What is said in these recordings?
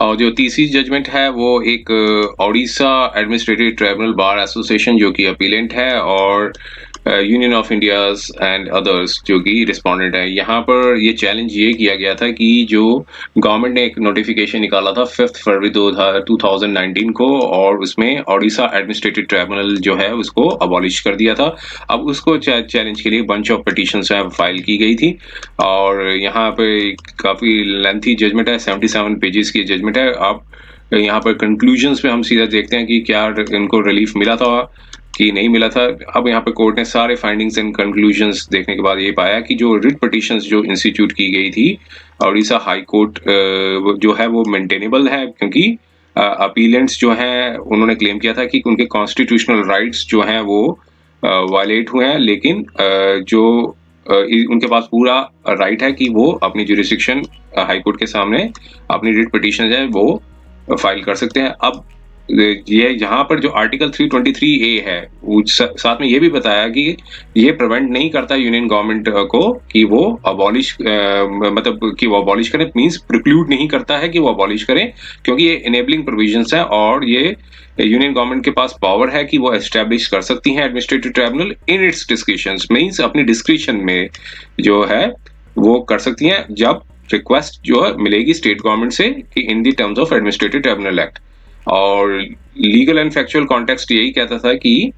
और जो तीसरी जजमेंट है वो एक Odisha administrative tribunal bar association जो कि अपीलेंट है, और union of India's and others जो कि रिस्पोंडेंट है। यहाँ पर ये चैलेंज ये किया गया था कि जो गवर्नमेंट ने एक नोटिफिकेशन निकाला था 5 फरवरी 2019 को, और उसमें ओडिशा एडमिनिस्ट्रेटिव ट्राइब्यूनल जो है उसको अबॉलिश कर दिया था। अब उसको चैलेंज के लिए बंच ऑफ पिटिशंस फाइल की गई थी, और यहाँ पे काफी लेंथी जजमेंट है, 77 पेजेस की जजमेंट है। आप यहाँ पर कंक्लूजन्स में हम सीधा देखते हैं कि क्या इनको रिलीफ मिला था कि नहीं मिला था। अब यहाँ पे कोर्ट ने सारे फाइंडिंग्स एंड कंक्लूजन्स देखने के बाद ये पाया कि जो रिट पिटिशंस जो इंस्टीट्यूट की गई थी उड़ीसा हाई कोर्ट जो है वो मेंटेनेबल है, क्योंकि अपीलेंट्स जो हैं उन्होंने क्लेम किया था कि उनके कॉन्स्टिट्यूशनल राइट्स जो हैं वो वायलेट हुए हैं, लेकिन जो उनके पास पूरा राइट है कि वो अपनी जुरिस्डिक्शन हाई कोर्ट के सामने अपनी रिट पिटिशन है वो फाइल कर सकते हैं। अब ये यहाँ पर जो आर्टिकल 323A है वो साथ में ये भी बताया कि ये प्रिवेंट नहीं करता यूनियन गवर्नमेंट को कि वो अबॉलिश मतलब कि वो अबॉलिश करें, मींस प्रिक्लूड नहीं करता है कि वो अबॉलिश करें, क्योंकि ये इनेबलिंग प्रोविजंस है और ये यूनियन गवर्नमेंट के पास पावर है कि वो एस्टेब्लिश कर सकती है administrative tribunal in its डिस्क्रिशंस, means अपनी डिस्क्रिशन में जो है वो कर सकती हैं जब रिक्वेस्ट जो है मिलेगी स्टेट गवर्नमेंट से कि in the terms of administrative tribunal act. और लीगल एंड फैक्चुअल कॉन्टेक्स्ट यही कहता था कि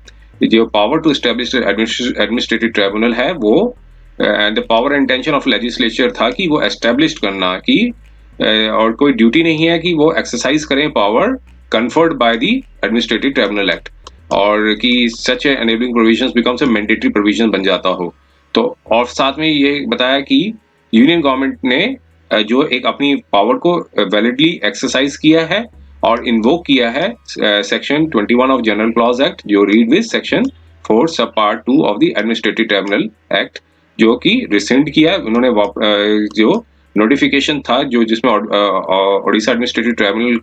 जो power to establish administrative tribunal है वो and the power and intention of legislature था कि वो एस्टेब्लिश करना कि और कोई ड्यूटी नहीं है कि वो एक्सरसाइज करें power conferred by the administrative tribunal act, और कि such enabling provisions becomes a mandatory provision बन जाता हो। तो और साथ में ये बताया कि यूनियन गवर्नमेंट ने जो एक अपनी पावर को वैलिडली एक्सरसाइज किया है और इन्वोक किया है section 21 of general clause act, जो रीड विद सेक्शन 4 सब part 2 of the administrative tribunal act, जो कि रिसेंट किया उन्होंने जो नोटिफिकेशन था जो जिसमें ओडिशा एडमिनिस्ट्रेटिव ट्राइब्यूनल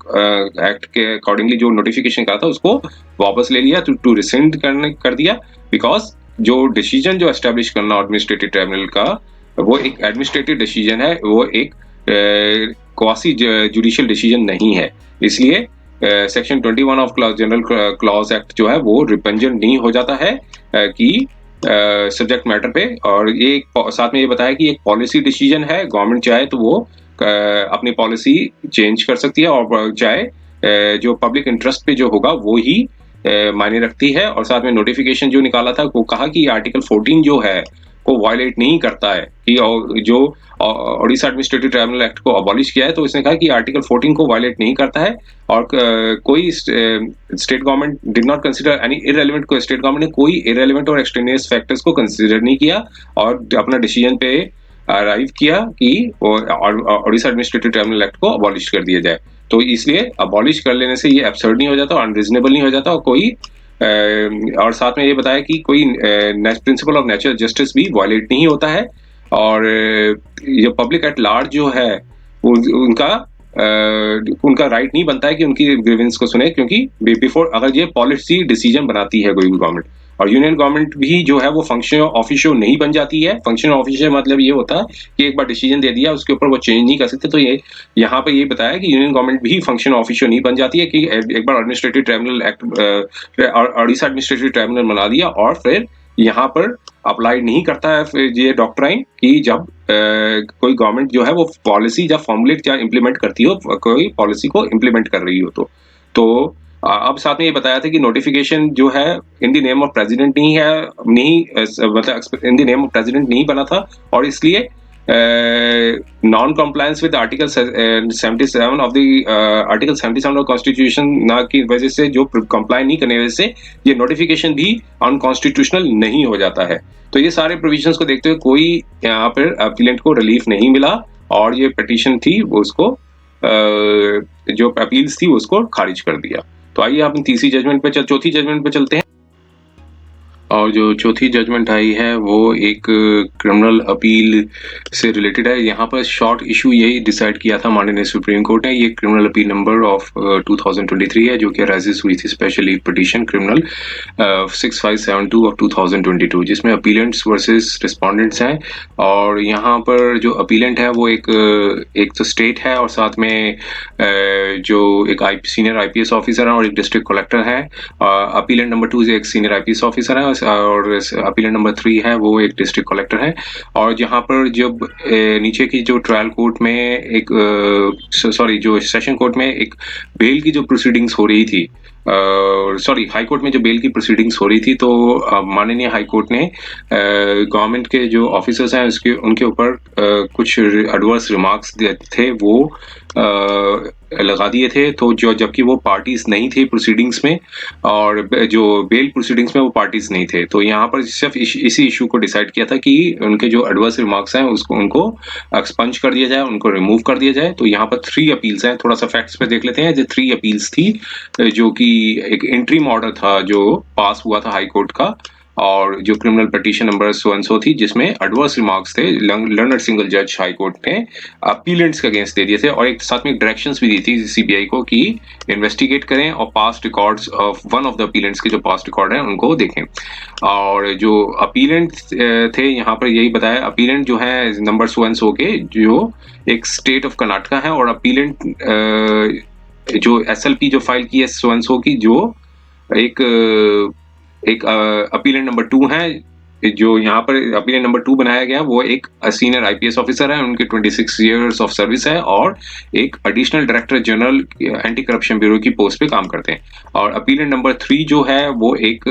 एक्ट के अकॉर्डिंगली जो नोटिफिकेशन कहा था उसको वापस ले लिया, टू रिसेंड कर दिया, बिकॉज जो डिसीजन जो एस्टेब्लिश करना एडमिनिस्ट्रेटिव ट्राइब्यूनल का वो एक एडमिनिस्ट्रेटिव डिसीजन है, वो एक क्वासी जुडिशियल डिसीजन नहीं है। इसलिए section 21 of general clause act जो है वो रिपेंजेंट नहीं हो जाता है कि सब्जेक्ट मैटर पे। और ये साथ में ये बताया कि एक पॉलिसी डिसीजन है, गवर्नमेंट चाहे तो वो अपनी पॉलिसी चेंज कर सकती है, और चाहे जो पब्लिक इंटरेस्ट पे जो होगा वो ही मायने रखती है। और साथ में नोटिफिकेशन जो निकाला था वो कहा कि आर्टिकल 14 जो है को वायलेट नहीं करता है, कि जो ओडिशा एडमिनिस्ट्रेटिव ट्राइब्यूनल एक्ट को अबॉलिश किया है तो इसने कहा कि आर्टिकल 14 को वायलेट नहीं करता है, और कोई state government did not consider any irrelevant, को स्टेट गवर्नमेंट ने कोई इररेलेवेंट और एक्सट्रेनियस फैक्टर्स को कंसीडर नहीं किया और अपना डिसीजन पे अराइव किया कि ओडिशा एडमिनिस्ट्रेटिव ट्राइब्यूनल एक्ट को अबॉलिश कर दिया जाए। तो इसलिए अबॉलिश कर लेने से ये एब्सर्ड नहीं हो जाता, अनरीजनेबल नहीं हो जाता, और कोई और साथ में ये बताया कि कोई प्रिंसिपल ऑफ नेचुरल जस्टिस भी वायलेट नहीं होता है, और जो पब्लिक एट लार्ज जो है उनका राइट नहीं बनता है कि उनकी ग्रीवेंस को सुने, क्योंकि बिफोर अगर ये पॉलिसी डिसीजन बनाती है कोई भी गवर्नमेंट, और यूनियन गवर्नमेंट भी जो है वो फंक्शनल ऑफिशियो नहीं बन जाती है। फंक्शनल ऑफिशियो मतलब ये होता है कि एक बार डिसीजन दे दिया उसके ऊपर वो चेंज नहीं कर सकते। तो ये यहाँ पे ये बताया कि यूनियन गवर्नमेंट भी फंक्शनल ऑफिशियो नहीं बन जाती है कि एक बार administrative tribunal act Odisha administrative tribunal बना दिया और फिर यहाँ पर अप्लाई नहीं करता है फिर ये डॉक्ट्राइन कि जब कोई गवर्नमेंट जो है वो पॉलिसी या फॉर्मुलेट या इम्प्लीमेंट करती हो, कोई पॉलिसी को इम्प्लीमेंट कर रही हो। तो अब साथ में ये बताया था कि नोटिफिकेशन जो है in the name of president नहीं है, मतलब in the name of president नहीं बना था, और इसलिए non compliance with article 77 of the article 77 of constitution ना की वजह से, जो कंप्लाई नहीं करने की वजह से ये नोटिफिकेशन भी अनकॉन्स्टिट्यूशनल नहीं हो जाता है। तो ये सारे प्रोविजंस को देखते हुए कोई यहाँ पर अपीलेंट को रिलीफ नहीं मिला, और ये पिटीशन थी वो उसको जो अपील्स थी उसको खारिज कर दिया। तो आइए आप तीसरी जजमेंट पे चौथी जजमेंट पे चलते हैं। और जो चौथी जजमेंट आई है वो एक क्रिमिनल अपील से रिलेटेड है। यहाँ पर शॉर्ट इशू यही डिसाइड किया था माननीय सुप्रीम कोर्ट ने। ये क्रिमिनल अपील नंबर ऑफ 2023 है, जो कि राइजेस हुई थी स्पेशली पिटीशन क्रिमिनल 6572 ऑफ 2022, जिसमें अपीलेंट्स वर्सेस रिस्पोंडेंट्स हैं। और यहाँ पर जो अपीलेंट है वो एक तो स्टेट है, और साथ में जो एक सीनियर आईपीएस ऑफिसर है और एक डिस्ट्रिक्ट कलेक्टर है। अपीलेंट नंबर 2 एक सीनियर आईपीएस ऑफिसर है, और अपीलेंट नंबर 3 है वो एक डिस्ट्रिक्ट कलेक्टर है। और जहाँ पर जब नीचे की जो ट्रायल कोर्ट में एक सॉरी जो सेशन कोर्ट में एक बेल की जो प्रोसीडिंग्स हो रही थी, सॉरी हाई कोर्ट में जो बेल की प्रोसीडिंग्स हो रही थी, तो माननीय हाई कोर्ट ने गवर्नमेंट के जो ऑफिसर्स हैं उसके उनके ऊपर कुछ एडवर्स रिमार्क्स थे वो लगा दिए थे। तो जो जबकि वो पार्टीज नहीं थे प्रोसीडिंग्स में, और जो बेल प्रोसीडिंग्स में वो पार्टीज नहीं थे, तो यहाँ पर सिर्फ इसी इशू को डिसाइड किया था कि उनके जो एडवर्स रिमार्क्स हैं उसको उनको एक्सपंज कर दिया जाए, उनको रिमूव कर दिया जाए। तो यहाँ पर 3 अपील्स हैं। थोड़ा सा फैक्ट्स पे देख लेते हैं। जो 3 अपील्स थी, जो कि एक इंट्रीम ऑर्डर था जो पास हुआ था हाई कोर्ट का, और जो criminal petition number so and so थी, जिसमें एडवर्स रिमार्क्स थे, लर्नर सिंगल जज हाई कोर्ट ने अपीलेंट्स के अगेंस्ट दे दिए थे, और एक साथ में डायरेक्शंस भी दी थी सीबीआई को कि इन्वेस्टिगेट करें और past records of one of the appellants के जो पास्ट रिकॉर्ड हैं उनको देखें। और जो अपीलेंट थे यहाँ पर यही बताया, अपीलेंट जो है नंबर सो एंड सो के, जो एक स्टेट ऑफ कर्नाटका है, और अपीलेंट जो एसएलपी जो फाइल की है सो एंड सो की, जो एक अपीलेंट नंबर 2 है। जो यहाँ पर अपीलेंट नंबर 2 बनाया गया वो एक सीनियर आईपीएस ऑफिसर है, उनके 26 इयर्स ऑफ सर्विस है, और एक additional director general anti corruption bureau की पोस्ट पे काम करते हैं। और अपीलेंट नंबर 3 जो है वो एक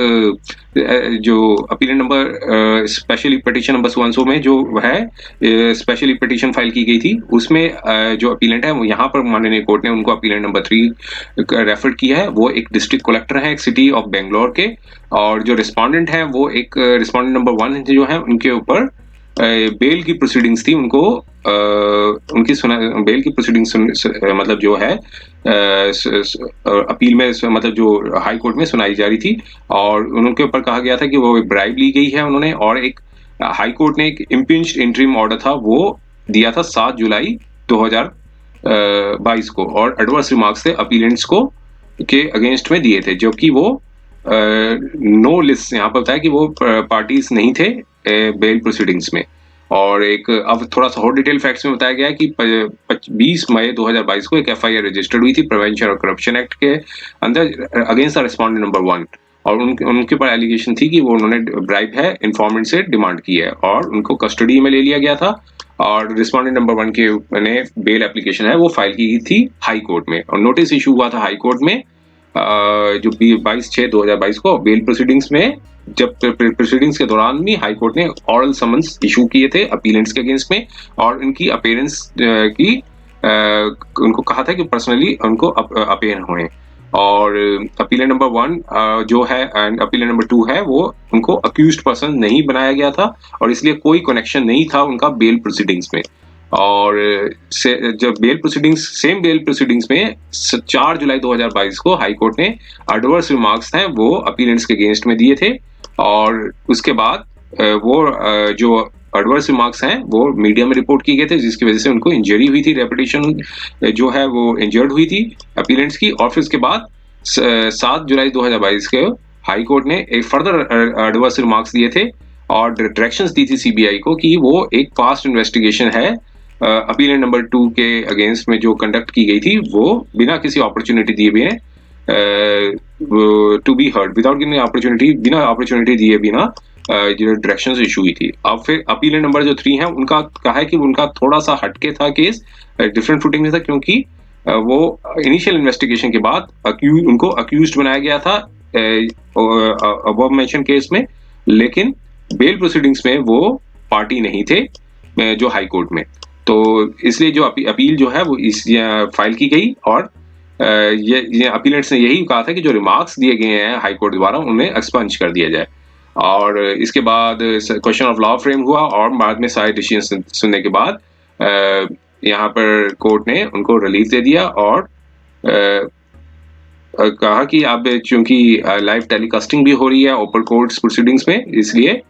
जो appellate number specially petition number 1 में जो है स्पेशली पिटीशन फाइल की गई थी, उसमें जो अपीलेंट है वो यहाँ पर माननीय कोर्ट ने उनको अपीलेंट नंबर 3 रेफर किया है। वो एक डिस्ट्रिक्ट कलेक्टर है एक सिटी ऑफ बेंगलोर के, और जो रिस्पोंडेंट है वो एक रिस्पोंडेंट नंबर 1 जो है, उनके ऊपर बेल की प्रोसीडिंग्स थी, उनको उनकी बेल की प्रोसीडिंग्स मतलब जो है अपील में मतलब जो हाई कोर्ट में सुनाई जा रही थी, और उनके ऊपर कहा गया था कि वो ब्राइब ली गई है उन्होंने, और एक हाई कोर्ट ने एक इम्पिंज्ड इंटरिम ऑर्डर था वो दिया था 7 जुलाई 2022 को, और एडवर्स रिमार्क्स थे अपीलेंट्स को के अगेंस्ट में दिए थे, जबकि वो नो लिस्ट यहाँ पर बताया कि वो पार्टीज नहीं थे बेल प्रोसीडिंग्स में। और एक अब थोड़ा सा और डिटेल फैक्ट्स में बताया गया है कि 20 मई 2022 को एक एफआईआर रजिस्टर्ड हुई थी प्रिवेंशन और करप्शन एक्ट के अंदर अगेंस्ट द रिस्पोंडेंट नंबर 1, और उनके ऊपर एलिगेशन थी कि वो उन्होंने ब्राइब है इन्फॉर्मेंट से डिमांड की है, और उनको कस्टडी में ले लिया गया था। और रिस्पोंडेंट नंबर 1 के ने बेल एप्लीकेशन है वो फाइल की थी हाई कोर्ट में, और नोटिस इशू हुआ था हाई कोर्ट में जो 22/6/2022 को बेल प्रोसीडिंग्स में। जब प्रोसीडिंग्स के दौरान भी हाई कोर्ट ने ऑरल समन्स इशू किए थे अपीलेंट्स के अगेंस्ट में, और उनकी अपीयरेंस की उनको कहा था कि पर्सनली उनको अपीयर हुए। और अपीलेंट नंबर 1 जो है एंड अपीलेंट नंबर 2 है वो उनको अक्यूज्ड पर्सन नहीं बनाया गया था, और इसलिए कोई कनेक्शन नहीं था उनका बेल प्रोसीडिंग्स में। और जब सेम बेल प्रोसीडिंग्स में 4 जुलाई 2022 को हाई कोर्ट ने एडवर्स रिमार्क्स हैं वो अपीलेंट्स के अगेंस्ट में दिए थे, और उसके बाद वो जो एडवर्स रिमार्क्स हैं वो मीडिया में रिपोर्ट किए गए थे, जिसकी वजह से उनको इंजरी हुई थी, रेपुटेशन जो है वो इंजर्ड हुई थी अपीलेंट्स की। और फिर उसके बाद 7 जुलाई 2022 के हाई कोर्ट ने एक फर्दर एडवर्स रिमार्क्स दिए थे, और डायरेक्शंस दी थी सीबीआई को कि वो एक फास्ट इन्वेस्टिगेशन है अपीलेंट नंबर 2 के अगेंस्ट में जो कंडक्ट की गई थी, वो बिना किसी अपॉर्चुनिटी दिए हुए to be heard, without giving opportunity, बिना अपॉर्चुनिटी दिए बिना जो डायरेक्शंस इशू हुई थी। अब फिर अपीलेंट नंबर जो 3 है उनका कहा है कि उनका थोड़ा सा हटके था केस, डिफरेंट फुटिंग में था, क्योंकि वो इनिशियल इन्वेस्टिगेशन के बाद उनको अक्यूज्ड बनाया गया था अबव मेंशन केस में, लेकिन बेल प्रोसीडिंग्स में वो पार्टी नहीं थे जो हाई कोर्ट में। तो इसलिए जो अपील जो है वो इस फाइल की गई, और ये अपीलेंट्स ने यही कहा था कि जो रिमार्क्स दिए गए हैं हाई कोर्ट द्वारा उन्हें एक्सपंज कर दिया जाए। और इसके बाद क्वेश्चन ऑफ लॉ फ्रेम हुआ, और बाद में सारे डिसीजन सुनने के बाद यहाँ पर कोर्ट ने उनको रिलीफ दे दिया, और कहा कि अब चूंकि लाइव टेलीकास्टिंग भी हो रही है ओपन कोर्ट्स प्रोसीडिंग्स में, इसलिए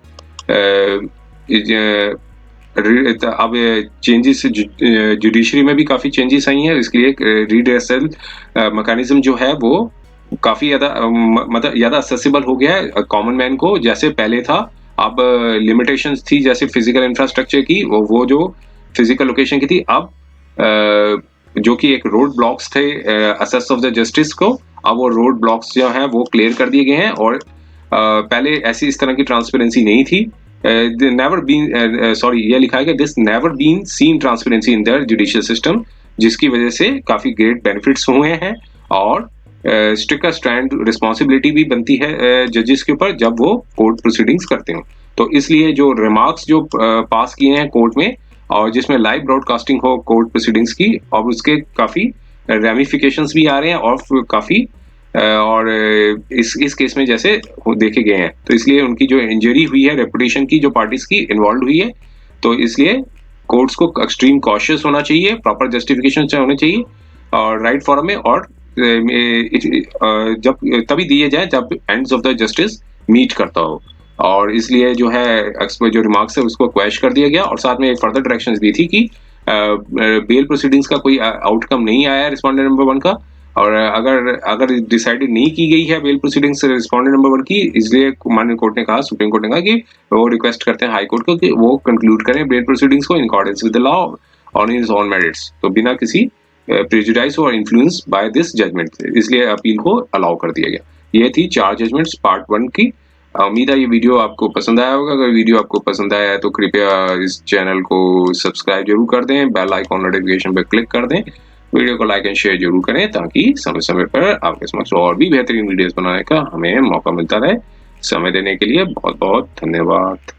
अब चेंजेस जुडिशरी में भी काफी चेंजेस आई हैं, इसके लिए रीड्रेसल मैकेनिज्म जो है वो काफी ज्यादा मतलब ज्यादा एक्सेसिबल हो गया है कॉमन मैन को, जैसे पहले था। अब लिमिटेशंस थी जैसे फिजिकल इंफ्रास्ट्रक्चर की, वो जो फिजिकल लोकेशन की थी, अब जो कि एक रोड ब्लॉक्स थे असेस ऑफ द जस्टिस को, अब वो रोड ब्लॉक्स जो हैं वो क्लियर कर दिए गए हैं। और पहले ऐसी इस तरह की ट्रांसपेरेंसी नहीं थी। नेवर बीन सॉरी ये लिखा है कि this never been seen transparency in the judicial system, जिसकी वजह से काफी ग्रेट बेनिफिट्स हुए हैं और स्ट्रिक्ट स्टैंड रिस्पॉन्सिबिलिटी भी बनती है जजेस के ऊपर जब वो कोर्ट प्रोसीडिंग्स करते हो। तो इसलिए जो रिमार्क्स जो पास किए हैं कोर्ट में, और जिसमें लाइव ब्रॉडकास्टिंग हो कोर्ट प्रोसीडिंग्स की, और उसके काफी रेमिफिकेशंस भी आ रहे हैं और काफी और इस केस में जैसे देखे गए हैं। तो इसलिए उनकी जो इंजरी हुई है रेपुटेशन की, जो पार्टीज की इन्वॉल्व हुई है, तो इसलिए कोर्ट्स को एक्सट्रीम कॉशियस होना चाहिए, प्रॉपर जस्टिफिकेशन होने चाहिए और राइट फॉरम में, और जब तभी दिए जाए जब ends of the justice meet करता हो। और इसलिए जो है जो रिमार्क्स है उसको क्वैश कर दिया गया, और साथ में एक फर्दर डायरेक्शंस दी थी कि बेल प्रोसीडिंग्स का कोई आउटकम नहीं आया है रिस्पोंडेंट नंबर 1 का, और अगर डिसाइडेड नहीं की गई है बेल प्रोसीडिंग्स रिस्पोंडेंट नंबर 1 की, इसलिए माननीय कोर्ट ने कहा, सुप्रीम कोर्ट ने कहा कि वो रिक्वेस्ट करते हैं हाई कोर्ट को कि वो कंक्लूड करें बेल प्रोसीडिंग्स को in accordance with the law on his own merits, तो बिना किसी प्रेजुडाइज और इन्फ्लुएंस बाय दिस जजमेंट, इसलिए अपील को अलाउ कर दिया गया। ये थी 4 जजमेंट्स पार्ट 1 की। उम्मीद है ये वीडियो आपको पसंद आया होगा। अगर वीडियो आपको पसंद आया है तो कृपया इस चैनल को सब्सक्राइब जरूर कर दें, बेल आइकॉन नोटिफिकेशन पर क्लिक कर दें, वीडियो को लाइक एंड शेयर जरूर करें ताकि समय समय पर आपके समक्ष और भी बेहतरीन वीडियोस बनाने का हमें मौका मिलता रहे। समय देने के लिए बहुत बहुत धन्यवाद।